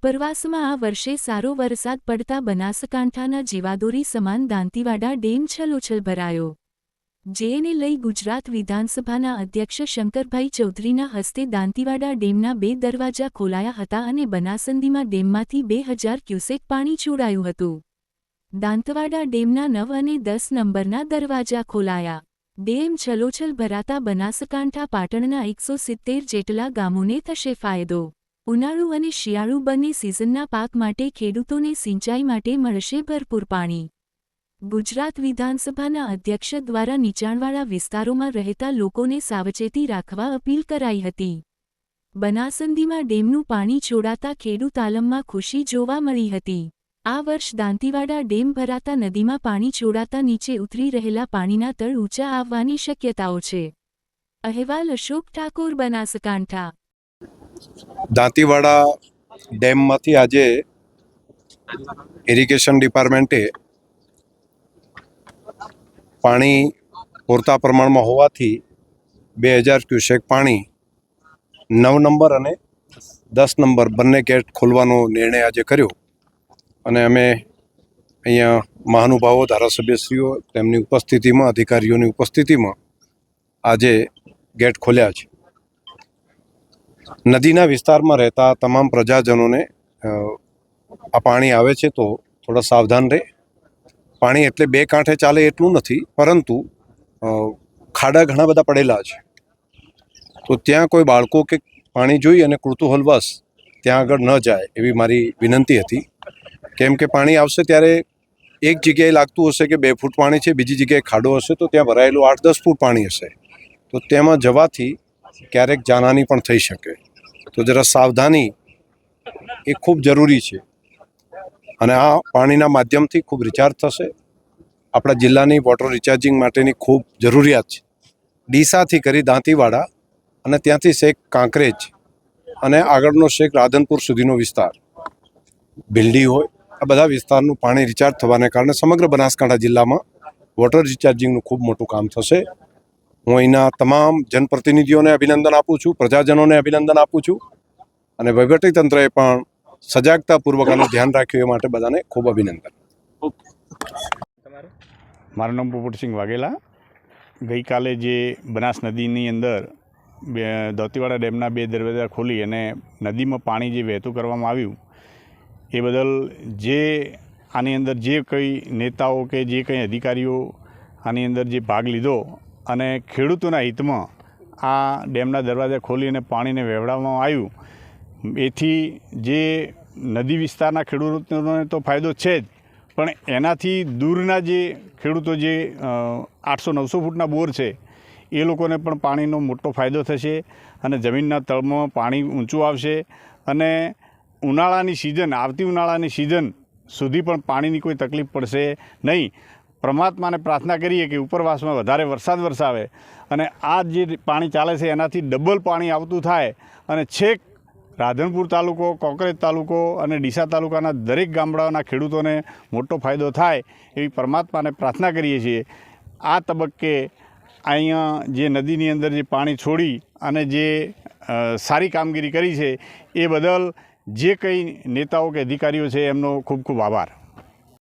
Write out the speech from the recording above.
ઉપરવાસમાં આ વર્ષે સારો વરસાદ પડતા બનાસકાંઠાના જીવાદોરી સમાન દાંતીવાડા ડેમ છલોછલ ભરાયો, જેને લઈ ગુજરાત વિધાનસભાના અધ્યક્ષ શંકરભાઈ ચૌધરીના હસ્તે દાંતીવાડા ડેમના 2 દરવાજા ખોલાયા હતા અને બનાસંદીમાં ડેમમાંથી 2000 ક્યુસેક પાણી છોડાયું હતું. દાંતવાડા ડેમના 9 અને 10 નંબરના દરવાજા ખોલાયા. ડેમ છલોછલ ભરાતા બનાસકાંઠા પાટણના 170 જેટલા ગામોને થશે ફાયદો. ઉનાળુ અને શિયાળુ બંને સિઝનના પાક માટે ખેડૂતોને સિંચાઈ માટે મળશે ભરપૂર પાણી. ગુજરાત વિધાનસભાના અધ્યક્ષ દ્વારા નીચાણવાળા વિસ્તારોમાં રહેતા લોકોને સાવચેતી રાખવા અપીલ કરાઈ હતી. બનાસંદીમાં ડેમનું પાણી છોડાતા ખેડૂત આલમમાં ખુશી જોવા મળી હતી. આ વર્ષ દાંતીવાડા ડેમ ભરાતા નદીમાં પાણી છોડાતા નીચે ઉતરી રહેલા પાણીના તળ ઊંચા આવવાની શક્યતાઓ છે. અહેવાલ અશોક ઠાકોર, બનાસકાંઠા. દાંતીવાડા ડેમમાંથી આજે ઇરિગેશન ડિપાર્ટમેન્ટે પાણી પૂરતા પ્રમાણમાં હોવાથી 2000 ક્યુસેક પાણી 9 નંબર અને 10 નંબર બંને ગેટ ખોલવાનો નિર્ણય આજે કર્યો અને અમે અહીંયા મહાનુભાવો, ધારાસભ્યશ્રીઓ, તેમની ઉપસ્થિતિમાં, અધિકારીઓની ઉપસ્થિતિમાં આજે ગેટ ખોલ્યા છે. નદીના વિસ્તારમાં રહેતા તમામ પ્રજાજનોને આ પાણી આવે છે તો થોડા સાવધાન રહે. પાણી એટલે 2 કાંઠે ચાલે એટલું નથી, પરંતુ ખાડા ઘણા બધા પડેલા છે, તો ત્યાં કોઈ બાળકો કે પાણી જોઈ અને કુતૂહલવશ ત્યાં આગળ ન જાય એવી મારી વિનંતી હતી. કેમ કે પાણી આવશે ત્યારે એક જગ્યાએ લાગતું હશે કે 2 ફૂટ પાણી છે, બીજી જગ્યાએ ખાડો હશે તો ત્યાં ભરાયેલું 8-10 ફૂટ પાણી હશે, તો તેમાં જવાથી ક્યારેક જાનહાની પણ થઈ શકે. તો જરા સાવધાની એ ખૂબ જરૂરી છે અને આ પાણીના માધ્યમથી ખૂબ રિચાર્જ થશે. આપણા જિલ્લાની વોટર રિચાર્જિંગ માટેની ખૂબ જરૂરિયાત છે. ડીસાથી કરી દાંતીવાડા અને ત્યાંથી શેખ કાંકરેજ અને આગળનો શેખ રાધનપુર સુધીનો વિસ્તાર, ભીલડી હોય, આ બધા વિસ્તારનું પાણી રિચાર્જ થવાને કારણે સમગ્ર બનાસકાંઠા જિલ્લામાં વોટર રિચાર્જિંગનું ખૂબ મોટું કામ થશે. હું અહીંના તમામ જનપ્રતિનિધિઓને અભિનંદન આપું છું, પ્રજાજનોને અભિનંદન આપું છું અને વહીવટીતંત્રએ પણ સજાગતાપૂર્વક આનું ધ્યાન રાખ્યું એ માટે બધાને ખૂબ અભિનંદન. મારું નામ પોપટસિંહ વાઘેલા. ગઈકાલે જે બનાસ નદીની અંદર દાંતીવાડા ડેમના 2 દરવાજા ખોલી અને નદીમાં પાણી જે વહેતું કરવામાં આવ્યું એ બદલ જે આની અંદર જે કંઈ નેતાઓ કે જે કંઈ અધિકારીઓ આની અંદર જે ભાગ લીધો અને ખેડૂતોના હિતમાં આ ડેમના દરવાજા ખોલી અને પાણીને વહેવડાવવામાં આવ્યું, એથી જે નદી વિસ્તારના ખેડૂતોને તો ફાયદો છે જ, પણ એનાથી દૂરના જે ખેડૂતો જે 800-900 ફૂટના બોર છે એ લોકોને પણ પાણીનો મોટો ફાયદો થશે અને જમીનના તળમાં પાણી ઊંચું આવશે અને આવતી ઉનાળાની સિઝન સુધી પણ પાણીની કોઈ તકલીફ પડશે નહીં. પરમાત્માને પ્રાર્થના કરીએ કે ઉપરવાસમાં વધારે વરસાદ વરસાવે અને આ જે પાણી ચાલે છે એનાથી ડબલ પાણી આવતું થાય અને છેક રાધનપુર તાલુકો, કોંકરેજ તાલુકો અને ડીસા તાલુકાના દરેક ગામડાઓના ખેડૂતોને મોટો ફાયદો થાય એવી પરમાત્માને પ્રાર્થના કરીએ છીએ. આ તબક્કે અહીંયા જે નદીની અંદર જે પાણી છોડી અને જે સારી કામગીરી કરી છે એ બદલ જે કંઈ નેતાઓ કે અધિકારીઓ છે એમનો ખૂબ ખૂબ આભાર.